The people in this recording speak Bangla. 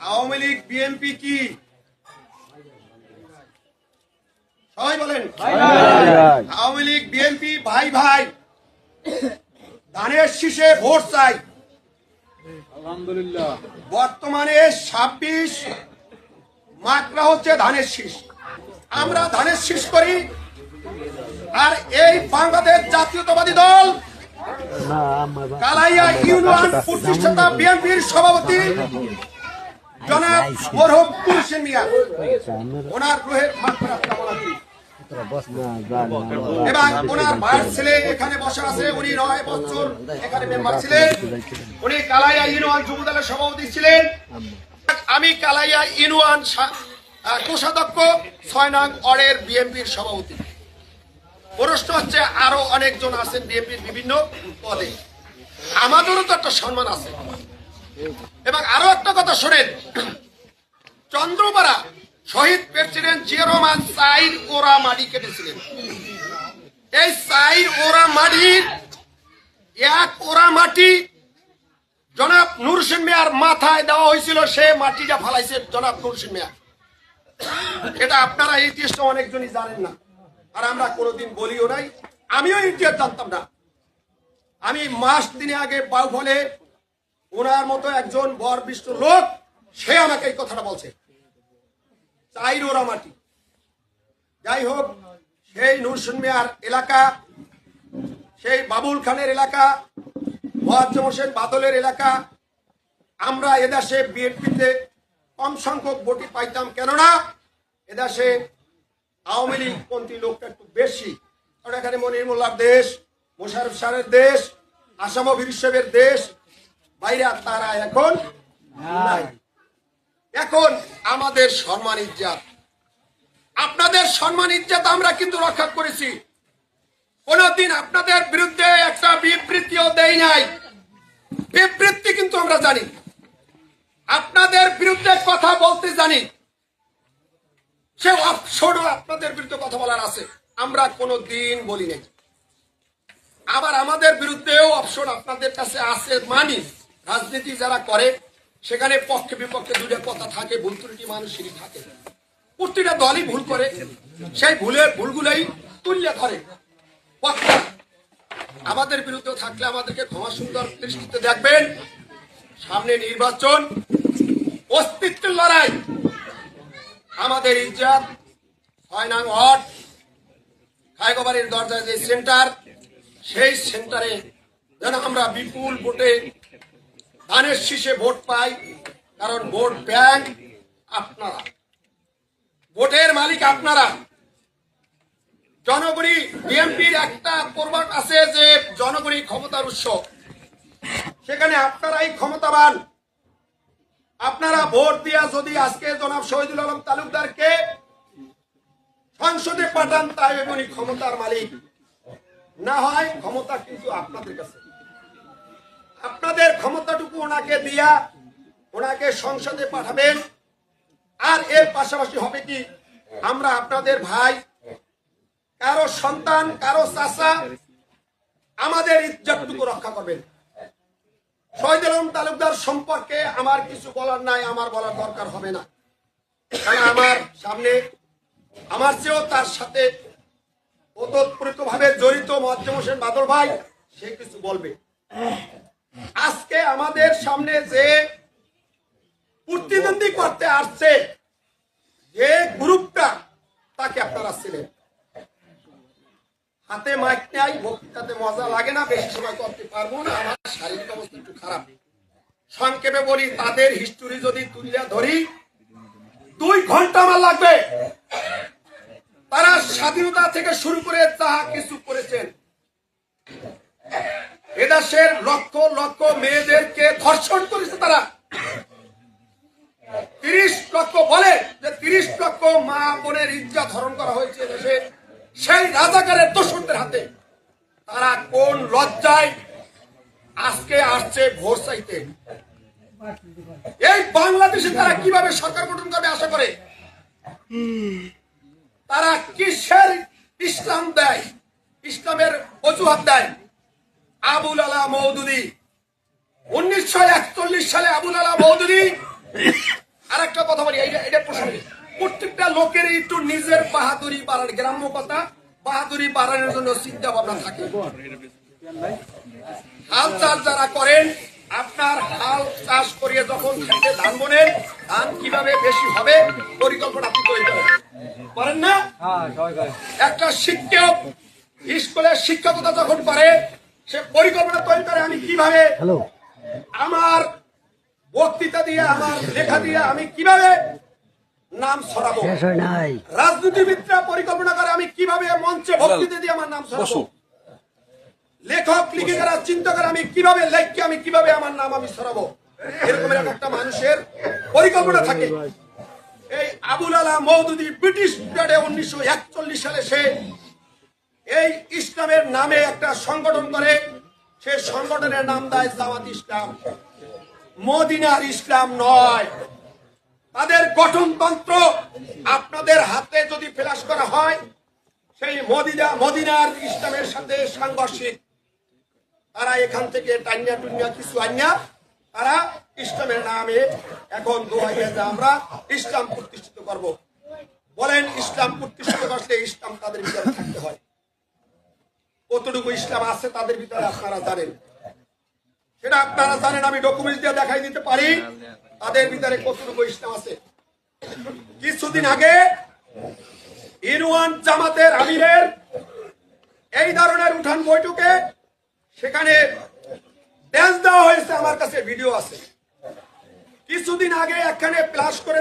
আওয়ামী লীগ বিএনপি কি সবাই বলেন? আওয়ামী লীগ বিএনপি ভাই ভাই, ধানের শীষে ভোট চাই। আলহামদুলিল্লাহ। বর্তমানে 26 মাত্রা হচ্ছে ধানের শীষ। আমরা ধানের শীষ করি। আর এই বাংলাদেশ জাতীয়তাবাদী দল কালাইয়া ইউনিয়ন প্রতিষ্ঠাতা বিএনপির সভাপতি জনাব মরহুম তুলসী মিয়া, ওনার রুহের মাগফিরাত কামনা করি। এবং ওনার ভাইয়ের ছেলে এখানে বসে আছে, উনি 9 বছর এখানে মেম্বার ছিলেন। উনি কালাইয়া ইউনিয়ন যুবদলের সভাপতি ছিলেন। আমি কালাইয়া ইউনিয়ন কোষাধ্যক্ষ 6 নং ওয়ার্ডের বিএনপির সভাপতি। প্রশ্ন হচ্ছে আরো অনেকজন আছেন বিএনপির বিভিন্ন পদে, আমাদেরও তো একটা সম্মান আছে। এবং আরো একটা কথা শোনেন, চন্দ্রপাড়া শহীদ প্রেসিডেন্ট জিয়া রহমান 4 ওরা মাটি কেটেছিলেন। এই 4 ওরা মাটির 1 ওরা মাটি জনাব নূর হোসেন মিয়ার মাথায় দেওয়া হয়েছিল। সে মাটিটা ফালাইছে জনাব নূর হোসেন মিয়া। এটা আপনারা ইতিহাসটা অনেকজনই জানেন না, আর আমরা কোনোদিন বলিও নাই। আমিও ইতিহাস জানতাম না। আমি মাস দিনে আগে বাউফলে ওনার মতো একজন বরবিষ্ট লোক, সে আমাকে এই কথাটা বলছে, 4 ওরা মাটি। যাই হোক, সেই নূর হোসেন মিয়ার এলাকা, সেই বাবুল খানের এলাকা, মোয়াজ্জেম হোসেন বাদলের এলাকা, আমরা এদেশে বিএনপিতে কম সংখ্যক ভোটই পাইতাম। কেননা এদেশে আওয়ামী লীগ পন্থী লোকটা একটু বেশি। কারণ এখানে মনির মোল্লার দেশ, মোশাররফ সাহেবের দেশ, আসাম বীরসাহেবের দেশ, বাইরে তারা এখন নাই। এখন আমাদের সম্মান ইজ্জত, আপনাদের সম্মান ইজ্জত আমরা কিন্তু রক্ষা করেছি। কোনদিন আপনাদের বিরুদ্ধে একটা বিবৃতিও দেই নাই। বিবৃতি কিন্তু আমরা জানি, আপনাদের বিরুদ্ধে কথা বলতে জানি। সে অপশনও আপনাদের বিরুদ্ধে কথা বলার আছে, আমরা কোনদিন বলি নাই। আবার আমাদের বিরুদ্ধেও অপশন আপনাদের কাছে আছে মানি। রাজনীতি যারা করে সেখানে পক্ষে বিপক্ষে দুটো কথা থাকে, ভুল ত্রুটি মানুষেরই থাকে। প্রতিটা দলই ভুল করে, সেই ভুলগুলোই তুলিয়ে ধরে। আমাদের বিরুদ্ধে থাকলে আমাদেরকে ক্ষমা সুন্দর দৃষ্টিতে দেখবেন। সামনে নির্বাচন, অস্তিত্বের লড়াই, আমাদের ইজ্জত 6 নং ওয়ার্ড খায়গোবাড়ির দরজায় যে সেন্টার, সেই সেন্টারে যেন আমরা বিপুল ভোটে ধানের শীষে ভোট পাই। কারণ ভোট ব্যাংক আপনারা, ভোটের মালিক আপনারা। জনগণই বিএনপির একটা প্রবাদ আছে যে জনগণই ক্ষমতার উৎস, সেখানে আপনারাই ক্ষমতাবান। আপনারা ভোট দিয়া যদি আজকে জনাব শহীদুল আলম তালুকদারকে সংসদে পাঠান, তাই উনি ক্ষমতার মালিক। না হয় ক্ষমতা কিন্তু আপনাদের কাছে। আপনাদের ক্ষমতাটুকু ওনাকে দিয়া ওনাকে সংসদে পাঠাবেন। আর এর পাশাপাশি হবে কি, আমরা আপনাদের ভাই, কারো সন্তান, কারো চাচা, আমাদের ইজ্জতটুকু রক্ষা করবেন। শহীদুল আলম তালুকদার সম্পর্কে আমার কিছু বলার নাই, আমার বলার দরকার হবে না। কারণ আমার সামনে আমার চেয়েও তার সাথে ওতপ্রোতভাবে জড়িত মোয়াজ্জেম হোসেন বাদল ভাই, সে কিছু বলবে। আজকে আমাদের সামনে যে প্রতিদ্বন্দ্বী করতে আসছে যে গ্রুপটা, তাকে আপনারা ছিলেন। হাতে মাইক নাই, বক্তৃতাতে মজা লাগে না, বেশি সময় করতে পারবো না, আমার শারীরিক অবস্থা একটু খারাপ। সংক্ষেপে বলি, তাদের হিস্টোরি যদি তুলে ধরি 2 ঘন্টা আমার লাগবে। তারা স্বাধীনতা থেকে শুরু করে যা কিছু করেছেন, এদেশের লক্ষ লক্ষ মেয়েদেরকে ধর্ষণ করেছে তারা। 30 লক্ষ বলে যে 30 লক্ষ মা বোনের ইজ্জত হরণ করা হয়েছে দেশে, সেই রাজাকারের দোসরদের হাতে। তারা কোন লজ্জায় আজকে আসছে ভোট চাইতে? এই বাংলাদেশে তারা কিভাবে সরকার গঠন করবে আশা করে? তারা কিসের ইসলাম দেয়, ইসলামের অজুহাত দেয়? আবুল আলা মওদুদী 1941 সালে আবুল আলা মওদুদী একটু নিজের বাহাদুরি বাড়ার, গ্রাম্য কথা, বাহাদুরি বাড়ানোর জন্য চিন্তা ভাবনা থাকে। হাল চাষ যারা করেন, আপনার হাল চাষ করিয়ে যখন খেতে ধান বোনেন, ধান কিভাবে বেশি হবে পরিকল্পনা আপনি তৈরি করেন না? একটা শিক্ষক স্কুলের শিক্ষকতা যখন করে, সে পরিকল্পনা তৈরি করে আমি কিভাবে আমার বক্তৃতা দিয়ে, আমার লেখা দিয়ে আমি কিভাবে নাম ছড়াবো। রাজনীতিবিদরা পরিকল্পনা করে আমি কিভাবে মঞ্চে বক্তৃতা দিয়ে আমার নাম ছড়াবো। লেখক লেখিকারা চিন্তা করে আমি কিভাবে লেখকে, আমি কিভাবে আমার নাম আমি ছড়াবো। এরকমের একটা মানুষের পরিকল্পনা থাকে। এই আবুল আলা মওদুদী ব্রিটিশ পিরিয়ডে 1941 সালে সে এই ইসলামের নামে একটা সংগঠন করে। সে সংগঠনের নাম দেয় জামাত ইসলাম। মদিনার ইসলাম নয়। তাদের গঠনতন্ত্র আপনাদের হাতে যদি ফ্ল্যাশ করা হয়, সেই মদিনার ইসলামের সাথে সাংঘর্ষিক। তারা এখান থেকে টান্যা টুন্যা কিছু আন্যা তারা ইসলামের নামে এখন দোহাই যে আমরা ইসলাম প্রতিষ্ঠিত করব। বলেন, ইসলাম প্রতিষ্ঠিত করতে ইসলাম তাদের ভিতরে থাকতে হয়। কতটুকু ইসলাম আছে তাদের ভিতরে আপনারা জানেন, সেটা আপনারা জানেন। আমি ডকুমেন্ট দিয়ে দেখাই দিতে পারি তাদের ভিতরে কতটুকু ইসলাম আছে। কিছুদিন আগে ইরওয়ান জামাতের আমিরের এই ধরনের উঠান বৈঠকে সেখানে ড্যান্স দেওয়া হয়েছে, আমার কাছে ভিডিও আছে। কিছুদিন আগে এখানে প্লাস করে